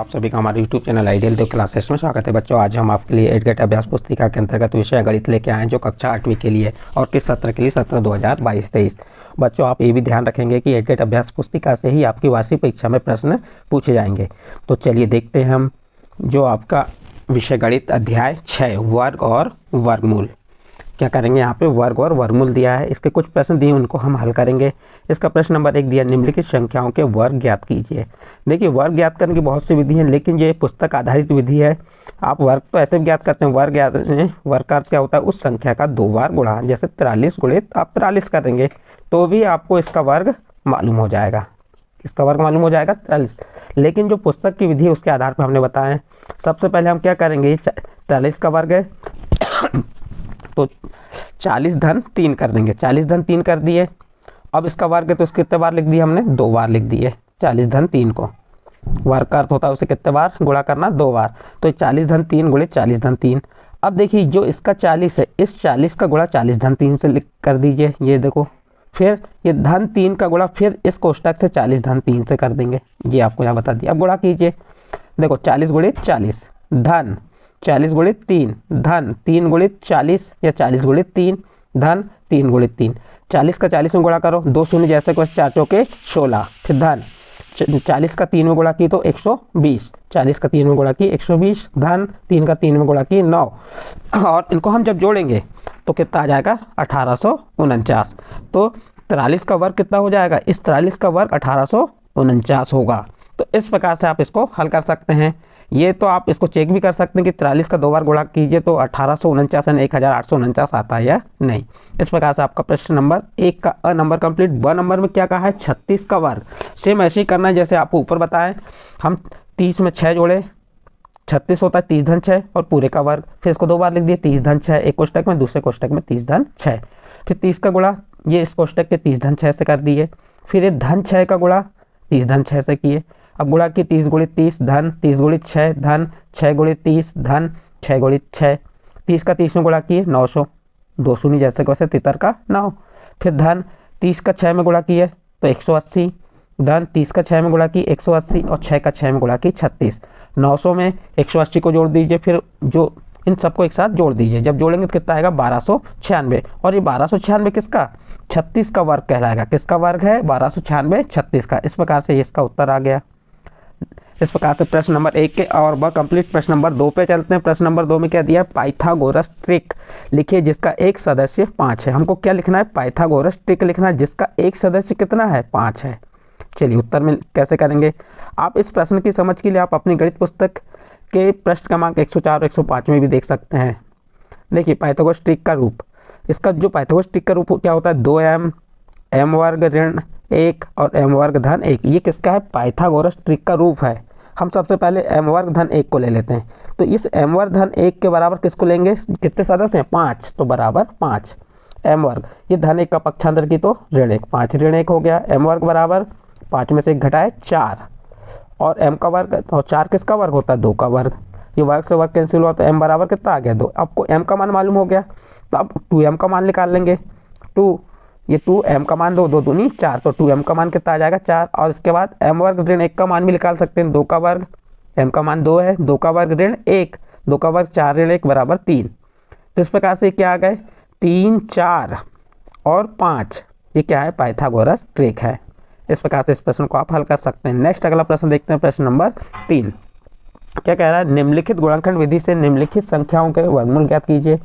आप सभी का हमारे YouTube चैनल आइडियल देव क्लासेस में स्वागत है। बच्चों, आज हम आपके लिए एडगेट अभ्यास पुस्तिका के अंतर्गत विषय गणित लेके आए हैं, जो कक्षा 8वीं के लिए और किस सत्र के लिए, सत्र 2022-23। बच्चों, आप ये भी ध्यान रखेंगे कि एडगेट अभ्यास पुस्तिका से ही आपकी वार्षिक परीक्षा में प्रश्न पूछे जाएंगे। तो चलिए देखते हैं हम जो आपका विषय गणित अध्याय 6 वर्ग और वर्गमूल क्या करेंगे। यहाँ पे वर्ग और वर्गमूल दिया है, इसके कुछ प्रश्न दिए उनको हम हल करेंगे। इसका प्रश्न नंबर 1 दिया, निम्नलिखित संख्याओं के वर्ग ज्ञात कीजिए। देखिए, वर्ग ज्ञात करने की बहुत सी विधि है, लेकिन ये पुस्तक आधारित विधि है। आप वर्ग तो ऐसे भी ज्ञात करते हैं, वर्ग ज्ञात वर्ग का अर्थ क्या होता है, उस संख्या का 2 बार गुणा। जैसे 43 गुणित आप 43 करेंगे तो भी आपको इसका वर्ग मालूम हो जाएगा, इसका वर्ग मालूम हो जाएगा 43। लेकिन जो पुस्तक की विधि है उसके आधार पर हमने बताया। सबसे पहले हम क्या करेंगे, 43 का वर्ग है तो 40 धन 3 कर देंगे। 40 धन 3 कर दिए। अब इसका वर्ग है तो इसके कितने बार लिख दिए हमने, 2 बार लिख दिए। 40 धन 3 को वर्ग का अर्थ होता है उसे कितने बार गुणा करना, 2 बार। तो 40 धन 3 गुणित 40 धन 3। अब देखिए, जो इसका 40 है, इस 40 का गुणा 40 धन 3 से लिख कर दीजिए। ये देखो, फिर ये धन 3 का गुणा फिर इस कोष्टक से 40 धन 3 से कर देंगे। ये आपको यहाँ बता दिया। अब गुणा कीजिए। देखो, 40 गुणित 40 धन 40 गुणित 3 धन 3 गुणित 40 या 40 गुणित 3 धन 3 गुणित 3। 40 का 40 में गुणा करो, 2 शून्य जैसे कुछ 4 चौके 16। फिर धन 40 का 3 में गुणा की तो 120। 40 का 3 में गुणा की 120 धन 3 का 3 में गुणा की 9। और इनको हम जब जोड़ेंगे तो कितना आ जाएगा, 1849। तो 43 का वर्ग कितना हो जाएगा, इस 43 का वर्ग 1849 होगा। तो इस प्रकार से आप इसको हल कर सकते हैं। ये तो आप इसको चेक भी कर सकते हैं कि 43 का 2 बार गुणा कीजिए तो 1849 यानी 1849 आता है या नहीं। इस प्रकार से आपका प्रश्न नंबर 1 का अ नंबर कंप्लीट। ब नंबर में क्या कहा है, 36 का वर्ग। सेम ऐसे ही करना है जैसे आपको ऊपर बताएं। हम 30 में 6 जोड़े, 36 होता है 30 धन 6 और पूरे का वर्ग। फिर इसको 2 बार लिख दिए, 30 धन 6 एक कोष्टक में, दूसरे कोष्टक में 30 धन 6। फिर 30 का गुणा ये इस कोष्टक के 30 धन 6 से कर दिए। फिर ये धन 6 का गुणा 30 धन 6 से किए। अब गुणा की 30 गुणित 30 धन 30 गुणित 6 धन 6 गुणित 30 धन 6 गुणित 6। 30 का 30 में गुणा किए 900, 2 शून्य जैसे वैसे 73 का 9। फिर धन 30 का 6 में गुणा किए तो 180 धन 30 का 6 में गुणा की 180 और 6 का 6 में गुणा की 36। 900 में 180 को जोड़ दीजिए, फिर जो इन सबको एक साथ जोड़ दीजिए। जब जोड़ेंगे तो कितना आएगा, 1296। और ये 1296 किसका, 36 का वर्ग कहलाएगा। किसका वर्ग है, 1296 36 का। इस प्रकार से इसका उत्तर आ गया। इस प्रकार से प्रश्न नंबर 1 के और ब कंप्लीट। प्रश्न नंबर 2 पे चलते हैं। प्रश्न नंबर 2 में क्या दिया है, पाइथागोरस ट्रिक लिखिए जिसका एक सदस्य 5 है। हमको क्या लिखना है, पाइथागोरस ट्रिक लिखना है जिसका एक सदस्य कितना है, 5 है। चलिए उत्तर में कैसे करेंगे। आप इस प्रश्न की समझ के लिए आप अपनी गणित पुस्तक के पृष्ठ क्रमांक 104 और 105 में भी देख सकते हैं। देखिए, पाइथागोरस ट्रिक का रूप, इसका जो पाइथागोरस ट्रिक का रूप क्या होता है, 2m m वर्ग ऋण 1 और m वर्ग धन 1। ये किसका है, पाइथागोरस ट्रिक का रूप है। हम सबसे पहले m वर्ग धन 1 को ले लेते हैं। तो इस m वर्ग धन 1 के बराबर किसको लेंगे, कितने सदस्य हैं, 5, तो बराबर 5 m वर्ग। ये धन 1 का पक्षांतर की तो ऋण 1, 5 ऋण 1 हो गया। m वर्ग बराबर 5 में से 1 घटाए 4 और m का वर्ग, और 4 किसका वर्ग होता है, 2 का वर्ग। ये वर्ग से वर्ग कैंसिल हुआ तो m बराबर कितना आ गया, 2। आपको m का मान मालूम हो गया तो अब 2m का मान निकाल लेंगे। 2, ये 2m का मान 2, 2 दूनी 4, तो 2m का मान कितना आ जाएगा, 4। और इसके बाद m वर्ग ऋण 1 का मान भी निकाल सकते हैं, 2 का वर्ग। m का मान 2 है, 2 का वर्ग ऋण 1, 2 का वर्ग 4 ऋण 1 बराबर 3। तो इस प्रकार से क्या आ गए, 3, 4 और 5। ये क्या है, पाइथागोरस ट्रिक है। इस प्रकार से इस प्रश्न को आप हल कर सकते हैं। नेक्स्ट अगला प्रश्न देखते हैं। प्रश्न नंबर 3 क्या कह रहा है, निम्नलिखित गुणनखंड विधि से निम्नलिखित संख्याओं के वर्गमूल ज्ञात कीजिए।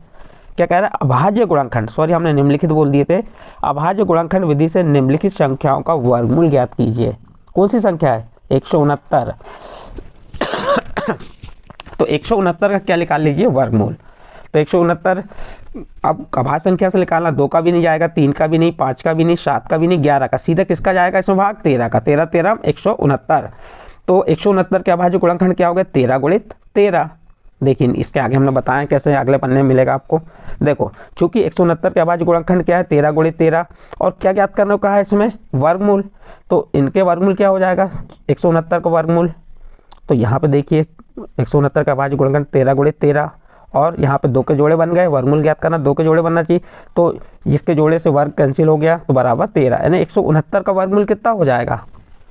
क्या कह रहा है, अभाज्य गुणनखंड, सॉरी हमने निम्नलिखित बोल दिए थे। अभाज्य गुणनखंड विधि से निम्नलिखित संख्याओं का वर्गमूल ज्ञात कीजिए। कौन सी संख्या है, 169। तो 169 का क्या निकाल लीजिए, वर्गमूल। तो 169 अब अभाज्य संख्या से निकालना, 2 का भी नहीं जाएगा, 3 का भी नहीं, 5 का भी नहीं, 7 का भी नहीं, 11 का। सीधा किसका जाएगा इसमें भाग, 13 का। 13 13 169। तो 169 के अभाज्य गुणनखंड क्या हो गया, 13 गुणित 13। देखिए, इसके आगे हमने बताया कैसे, अगले पन्ने में मिलेगा आपको। देखो, चूंकि 169 के अभाज्य गुणनखंड क्या है, 13 गुणित 13। और क्या ज्ञात करने को कहा है इसमें, वर्गमूल। तो इनके वर्गमूल क्या हो जाएगा, 169 का वर्गमूल। तो यहाँ पे देखिए 169 का अभाज्य गुणनखंड 13 गुणित 13 और यहाँ पे 2 के जोड़े बन गए। वर्गमूल ज्ञात करना, 2 के जोड़े बनना चाहिए, तो जिसके जोड़े से वर्ग कैंसिल हो गया तो बराबर 13, यानी 169 का वर्गमूल कितना हो जाएगा,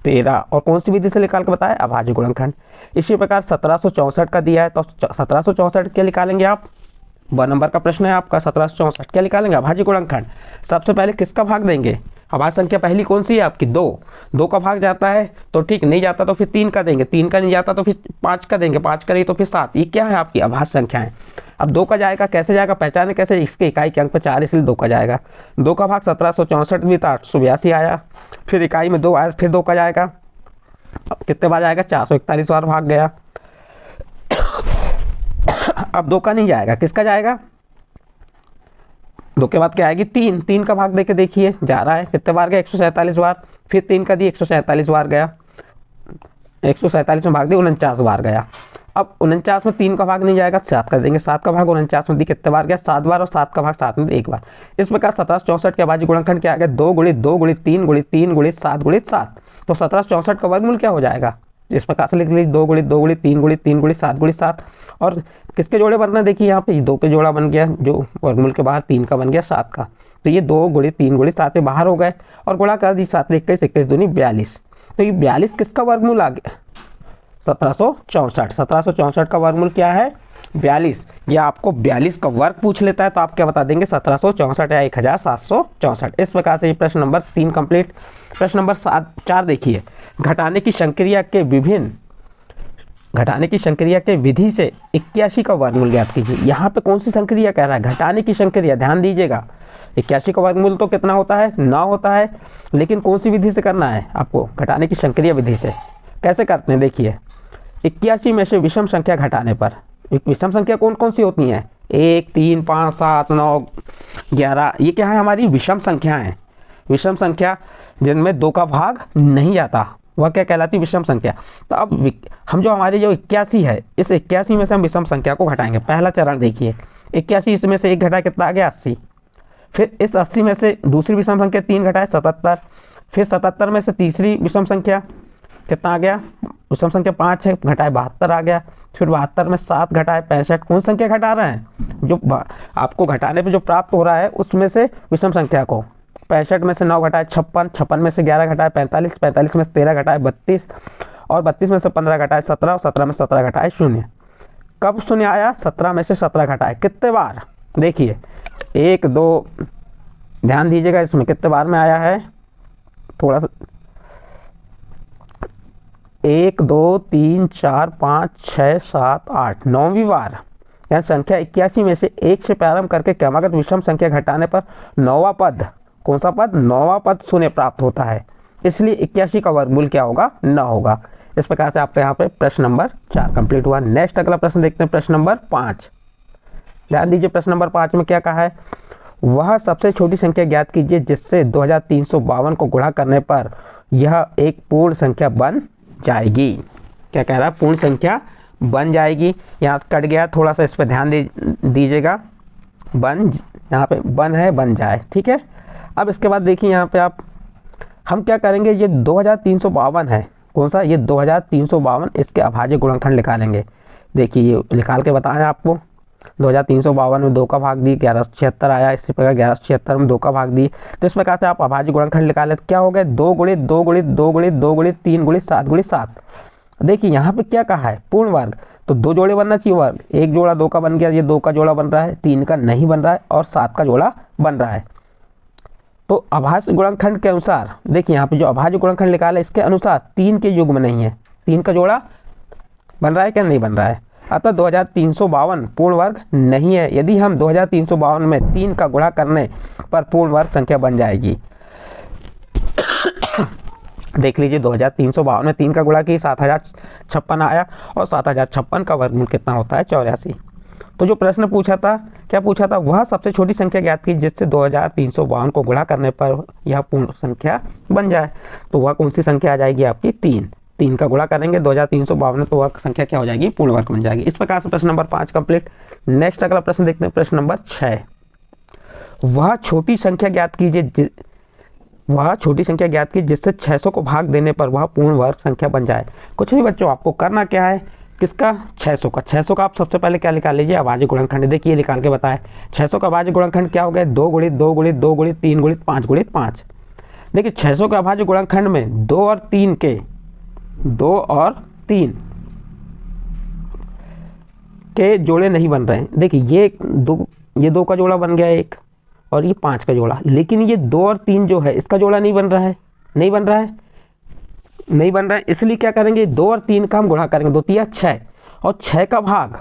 13 और कौन सी विधि से निकाल के बताया, अभाज्य गुणनखंड। इसी प्रकार 1764 का दिया है तो 1764 क्या निकालेंगे आप, 2 नंबर का प्रश्न है आपका 1764 क्या निकालेंगे, अभाज्य गुणनखंड। सबसे पहले किसका भाग देंगे, अभाज्य संख्या पहली कौन सी है आपकी 2 का भाग जाता है तो ठीक, नहीं जाता तो फिर 3 का देंगे, 3 का नहीं जाता तो फिर 5 का देंगे, 5 का नहीं तो फिर 7। ये क्या है आपकी अभाज्य संख्या है। अब 2 का जाएगा, कैसे जाएगा, पहचाने कैसे, इसके इकाई के अंक पर 4 इसलिए 2 का जाएगा। 2 का भाग 1764 भी था 882 आया, फिर इकाई में 2 आया, फिर 2 का जाएगा, अब कितने बार जाएगा, 441 बार भाग गया। अब 2 का नहीं जाएगा, किसका जाएगा, 2 के बाद क्या आएगी, 3 का भाग देके देखिए जा रहा है, कितने बार गया, 147 बार, फिर 3 का दी 147 बार गया, 147 में भाग दी 49 बार गया। अब 49 में 3 का भाग नहीं जाएगा, 7 का देंगे, 7 का भाग 49 में दी कितने बार गया, 7 बार, और 7 का भाग 7 में 1 बार। इस प्रकार 1764 के अभाज्य गुणनखंड क्या आ गया, 2 × 2 × 3 × 3 × 7 × 7। तो 1764 का वर्गमूल क्या हो जाएगा, इस प्रकार से लिख लीजिए 2 × 2 × 3 × 3 × 7 × 7। और किसके जोड़े बनना, देखिए यहाँ पे 2 के जोड़ा बन गया, जो वर्गमूल के बाहर 3 का बन गया 7 का, तो ये 2 × 3 × 7 बाहर हो गए और गुणा कर दी 7 21 21 दूनी 42। तो ये 42 किसका वर्गमूल आ गया, 1764 का वर्गमूल क्या है 42। या आपको 42 का वर्ग पूछ लेता है तो आप क्या बता देंगे 1764 या 1764। इस प्रकार से ये प्रश्न नंबर 3 कंप्लीट। प्रश्न नंबर 4 देखिए, घटाने की संक्रिया के विधि से 81 का वर्गमूल ज्ञात कीजिए। यहाँ पे कौन सी संक्रिया कह रहा है, घटाने की संक्रिया, ध्यान दीजिएगा। 81 का वर्गमूल तो कितना होता है, 9 होता है, लेकिन कौन सी विधि से करना है आपको, घटाने की संक्रिया विधि से। कैसे करते हैं देखिए, 81 में से विषम संख्या घटाने पर, विषम संख्या कौन कौन सी होती हैं, 1 3 5 7 9 11, ये क्या है हमारी विषम संख्या है। विषम संख्या जिनमें 2 का भाग नहीं जाता वह क्या कहलाती है, विषम संख्या। तो अब हम जो हमारी जो 81 है, इस 81 में से हम विषम संख्या को घटाएंगे। पहला चरण देखिए, 81 इसमें से 1 घटाए कितना आ गया 80, फिर इस 80 में से दूसरी विषम संख्या 3 घटाए 77, फिर 77 में से तीसरी विषम संख्या कितना आ गया, विषम संख्या 5 है, घटाए 72 आ गया, फिर 72 में 7 घटाए 65। कौन संख्या घटा रहे हैं, जो आपको घटाने पे जो प्राप्त हो रहा है उसमें से विषम संख्या को। 65 में से 9 घटाए 56, 56 में से 11 घटाए 45, 45 में से 13 घटाए 32, और 32 में से 15 घटाए 17, और 17 में 17 घटाए 0। कब 0 आया, 17 में से 17 घटाए कितने बार, देखिए 1 2, ध्यान दीजिएगा इसमें कितने बार में आया है, थोड़ा सा 1 2 3 4 5 6 7 8 9वीं बार। यानी संख्या 81 में से 1 से प्रारंभ करके क्रमागत विषम संख्या घटाने पर 9वां पद, कौन सा पद, 9वां पद 0 प्राप्त होता है। इसलिए 81 का वर्गमूल क्या होगा, 9 होगा। इस प्रकार से आपके यहाँ पे प्रश्न नंबर 4 कंप्लीट हुआ। नेक्स्ट अगला प्रश्न देखते हैं, प्रश्न नंबर 5। ध्यान दीजिए, प्रश्न नंबर 5 में क्या कहा है, वह सबसे छोटी संख्या ज्ञात कीजिए जिससे 2352 को गुणा करने पर यह एक पूर्ण संख्या बन जाएगी। क्या कह रहा है, पूर्ण संख्या बन जाएगी। यहाँ कट गया थोड़ा सा, इस पर ध्यान दीजिएगा, बन, यहाँ पे बन है, बन जाए, ठीक है। अब इसके बाद देखिए यहाँ पे हम क्या करेंगे, ये 2352 है, कौन सा, ये 2352, इसके अभाज्य गुणनखंड निकालेंगे। देखिए ये निकाल के बताएं आपको, 2352 में 2 का भाग दी 1176 आया, इसी प्रकार 1176 में 2 का भाग दी। तो इस प्रकार से आप अभाज्य गुणनखंड निकाले, क्या हो गए, 2 × 2 × 2 × 2 × 3 × 7 × 7। देखिए यहाँ पे क्या कहा है, पूर्ण वर्ग, तो 2 जोड़े बनना चाहिए वर्ग, 1 जोड़ा 2 का बन गया, ये 2 का जोड़ा बन रहा है, 3 का नहीं बन रहा है, और 7 का जोड़ा बन रहा है। तो अभाज्य गुणनखंड के अनुसार देखिए यहाँ पे जो अभाज्य गुणनखंड निकाला इसके अनुसार 3 के युग्म नहीं है, 3 का जोड़ा बन रहा है क्या, नहीं बन रहा है। अतः 2352 पूर्ण वर्ग नहीं है। यदि हम 2352 में 3 का गुणा करने पर पूर्ण वर्ग संख्या बन जाएगी। देख लीजिए 2352 में 3 का गुणा की 7056 आया, और 7056 का वर्गमूल कितना होता है, 84। तो जो प्रश्न पूछा था, क्या पूछा था, वह सबसे छोटी संख्या ज्ञात की जिससे 2352 को गुणा करने पर यह पूर्ण संख्या बन जाए। तो वह कौन सी संख्या आ जाएगी आपकी, 3 का गुणा करेंगे 2352, तो वह संख्या क्या हो जाएगी, पूर्ण वर्ग बन जाएगी। इस प्रकार से प्रश्न नंबर 5 कंप्लीट। नेक्स्ट अगला प्रश्न देखते हैं, प्रश्न नंबर 6। वह छोटी संख्या ज्ञात कीजिए जिससे 600 को भाग देने पर वह पूर्ण वर्ग संख्या बन जाए। कुछ नहीं बच्चों, आपको करना क्या है, किसका, 600 का। 600 का आप सबसे पहले क्या निकाल लीजिए, अभाज्य गुणनखंड। देखिए निकाल के बताएं, 600 का अभाज्य गुणनखंड क्या हो गया, 2 × 2 × 2 × 3 × 5 × 5। देखिए 600 के अभाज्य गुणनखंड में 2 और 3 के जोड़े नहीं बन रहे हैं। देखिए ये 2 का जोड़ा बन गया एक, और ये 5 का जोड़ा, लेकिन ये 2 और 3 जो है इसका जोड़ा नहीं बन रहा है। इसलिए क्या करेंगे, 2 और 3 का हम गुणा करेंगे, 2 तिया 6, और 6 का भाग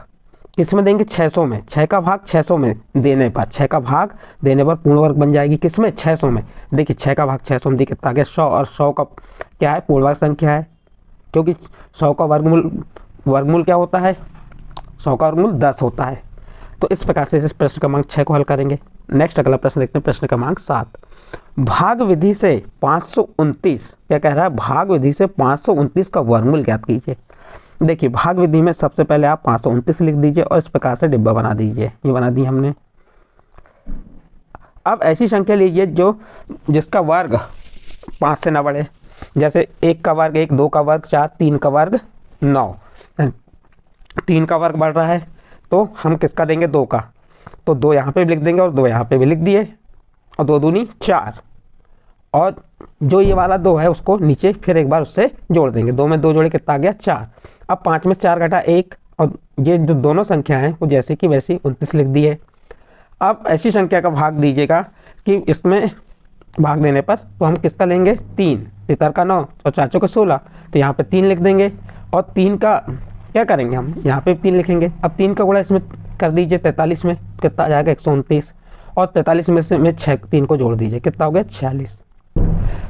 किस में देंगे, 600 में। 6 का भाग 600 में देने पर पूर्ण वर्ग बन जाएगी, किस में, 600 में। देखिए 6 का भाग 600 में कितना आ गया, 100, और 100 का क्या है, पूर्ण वर्ग संख्या है, क्योंकि 100 का वर्गमूल क्या होता है, 100 का वर्गमूल 10 होता है। तो इस प्रकार से इस प्रश्न क्रमांक 6 को हल करेंगे। नेक्स्ट अगला प्रश्न देखते हैं, प्रश्न क्रमांक 7। भाग विधि से 529 क्या कह रहा है, भाग विधि से 529 का वर्गमूल ज्ञात कीजिए। देखिए भाग विधि में सबसे पहले आप 529 लिख दीजिए और इस प्रकार से डिब्बा बना दीजिए, ये बना दी हमने। अब ऐसी संख्या लीजिए जिसका वर्ग 5 से ना बढ़े, जैसे 1 का वर्ग 1, 2 का वर्ग 4, 3 का वर्ग 9। 3 का वर्ग बढ़ रहा है तो हम किसका देंगे, 2 का, तो 2 यहाँ पे भी लिख देंगे और 2 यहाँ पे भी लिख दिए, और 2 दूनी 4, और जो ये वाला 2 है उसको नीचे फिर एक बार उससे जोड़ देंगे, 2 में 2 जोड़े कितना आ गया, 4। अब 5 में 4 घटा 1, और ये जो दोनों संख्या हैं वो जैसे कि वैसी 29 लिख दी है। अब ऐसी संख्या का भाग दीजिएगा कि इसमें भाग देने पर तो हम किसका लेंगे, 3, पितर का 9 और चाचों का 16, तो यहाँ पे 3 लिख देंगे, और 3 का क्या करेंगे हम, यहाँ पे 3 लिखेंगे। अब 3 का गुणा इसमें कर दीजिए 43 में, कितना आ जाएगा, 129, और 43 में से 3 को जोड़ दीजिए, कितना हो गया, 46।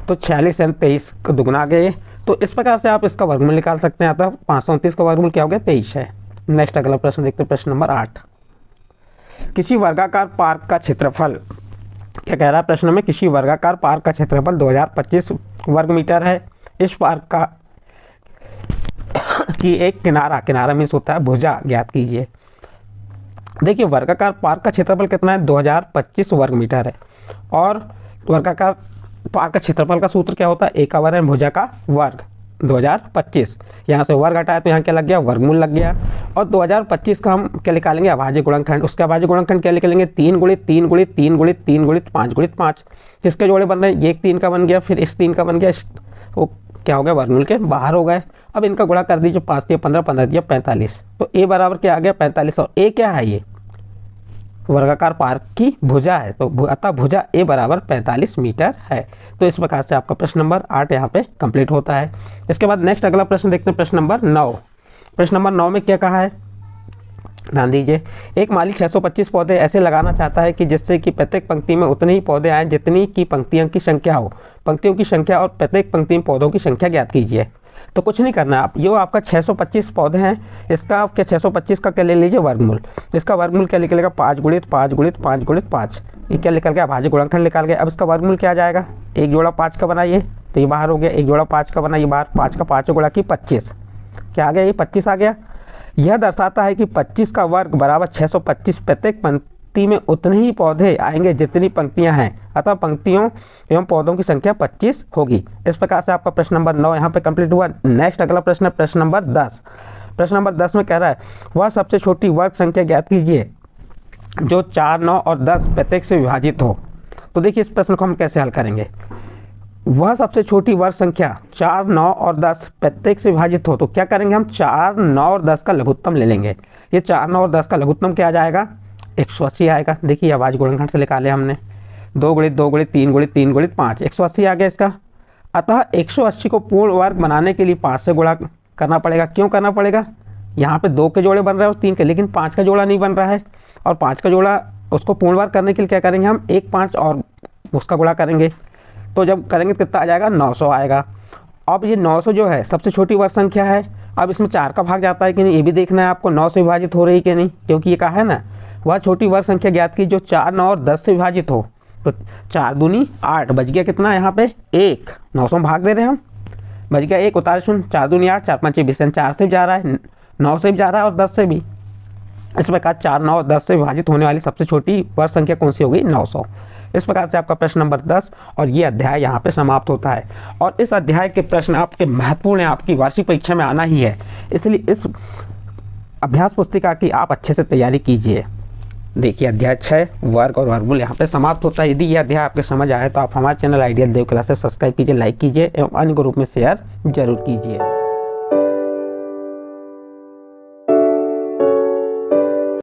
तो 46 यानी 23 का दुगुना आ गया। तो इस प्रकार से आप इसका वर्गमूल निकाल सकते हैं। अतः 529 का वर्गमूल क्या हो गया, 23 है। नेक्स्ट अगला प्रश्न देखते हैं, प्रश्न नंबर 8। किसी वर्गाकार पार्क का क्षेत्रफल, क्या कह रहा है प्रश्न में, किसी वर्गाकार पार्क का क्षेत्रफल 2025 वर्ग मीटर है। इस पार्क का की एक किनारा मीन्स होता है भुजा, ज्ञात कीजिए। देखिए वर्गाकार पार्क का क्षेत्रफल कितना है, 2025 वर्ग मीटर है, और वर्गाकार पार्क का क्षेत्रफल का सूत्र क्या होता है, एक का वर्ग भुजा का वर्ग 2025। यहाँ से वर्ग हटाया तो यहाँ क्या लग गया, वर्गमूल लग गया। और 2025 का हम क्या निकालेंगे, अभाज्य गुणनखंड। उसके अभाज्य गुणनखंड क्या निकालेंगे, 3 गुणित 3 गुणित 3 गुणित 3 गुणित 5 गुणित 5। किसके जोड़े बन रहे हैं, ये 3 का बन गया, फिर इस 3 का बन गया, वो क्या हो गया, वर्गमूल के बाहर हो गए। अब इनका गुणा कर दीजिए, 5 दिया 15, 15 दिया 45, तो ए बराबर क्या आ गया, 45। और ए क्या है, ये वर्गाकार पार्क की भुजा है, तो अतः भुजा ए बराबर 45 मीटर है। तो इस प्रकार से आपका प्रश्न नंबर 8 यहाँ पे कंप्लीट होता है। इसके बाद नेक्स्ट अगला प्रश्न देखते हैं, प्रश्न नंबर 9। प्रश्न नंबर 9 में क्या कहा है, ध्यान दीजिए। एक माली 625 पौधे ऐसे लगाना चाहता है कि जिससे कि प्रत्येक पंक्ति में उतने ही पौधे आए जितनी की पंक्तियों की संख्या हो। पंक्तियों की संख्या और प्रत्येक पंक्ति में पौधों की संख्या ज्ञात कीजिए। तो कुछ नहीं करना है, आप जो आपका 625 पौधे हैं, इसका आप क्या 625 का क्या ले लीजिए, वर्गमूल। इसका वर्गमूल क्या निकलेगा, 5 गुणित 5 गुणित 5 गुणित 5। ये क्या निकल गया, अभाज्य गुणनखंड निकाल गया। अब इसका वर्गमूल क्या आ जाएगा, एक जोड़ा 5 का बनाइए तो ये बाहर हो गया, एक जोड़ा 5 का बनाइए बाहर, 5 का 5 गुणा की 25, क्या आ गया, ये 25 आ गया। यह दर्शाता है कि 25 का वर्ग बराबर 625, प्रत्येक पंक्ति में उतने ही पौधे आएंगे जितनी पंक्तियां हैं, अतः पंक्तियों एवं पौधों की संख्या 25 होगी। इस प्रकार से आपका प्रश्न नंबर 9 यहाँ पे कंप्लीट हुआ। नेक्स्ट अगला प्रश्न है प्रश्न नंबर 10। प्रश्न नंबर 10 में कह रहा है, वह सबसे छोटी वर्ग संख्या ज्ञात कीजिए जो 4, 9 और 10 प्रत्येक से विभाजित हो। तो देखिए इस प्रश्न को हम कैसे हल करेंगे, वह सबसे छोटी वर्ग संख्या 4, 9 और 10 प्रत्येक से विभाजित हो, तो क्या करेंगे हम 4, 9 और 10 का लघुत्तम ले लेंगे। ये 4, 9 और 10 का लघुत्तम क्या आ जाएगा, 180 आएगा। देखिए अभाज्य गुणनखंड से निकाले हमने, 2 गुणित 2 गुणित 3 गुणित 3 गुणित 5, 180 आ गया इसका। अतः 180 को पूर्ण वर्ग बनाने के लिए 5 से गुणा करना पड़ेगा। क्यों करना पड़ेगा, यहाँ पे 2 के जोड़े बन रहे हैं और 3 के, लेकिन 5 का जोड़ा नहीं बन रहा है, और 5 का जोड़ा उसको पूर्ण वर्ग करने के लिए क्या करेंगे हम, 1, 5 और उसका गुणा करेंगे। तो जब करेंगे कितना आ जाएगा, 900 आएगा। अब ये 900 जो है सबसे छोटी वर्ग संख्या है। अब इसमें 4 का भाग जाता है कि नहीं, ये भी देखना है आपको, 9 से विभाजित हो रही कि नहीं, क्योंकि ये कहा है ना वह छोटी वर्ग संख्या ज्ञात की जो 4, 9 और 10 से विभाजित हो। तो 4 दूनी 8, बच गया कितना यहाँ पे 1, 900 भाग दे रहे हैं हम, बच गया 1, उतार 0, 4 दूनी 8, 4 5 20, 4 से भी जा रहा है, 9 से भी जा रहा है और 10 से भी। इस प्रकार 4, 9 और 10 से विभाजित होने वाली सबसे छोटी वर्ग संख्या कौन सी होगी, 900। इस प्रकार से आपका प्रश्न नंबर 10 और ये अध्याय यहाँ पे समाप्त होता है। और इस अध्याय के प्रश्न आपके महत्वपूर्ण हैं, आपकी वार्षिक परीक्षा में आना ही है, इसलिए इस अभ्यास पुस्तिका की आप अच्छे से तैयारी कीजिए। देखिए अध्याय 6 वर्ग और वर्गमूल यहाँ पे समाप्त होता है। यदि यह अध्याय आपके समझ आए तो आप हमारे चैनल आइडियल देव क्लासेस सब्सक्राइब कीजिए, लाइक कीजिए एवं अन्य ग्रुप में शेयर जरूर कीजिए।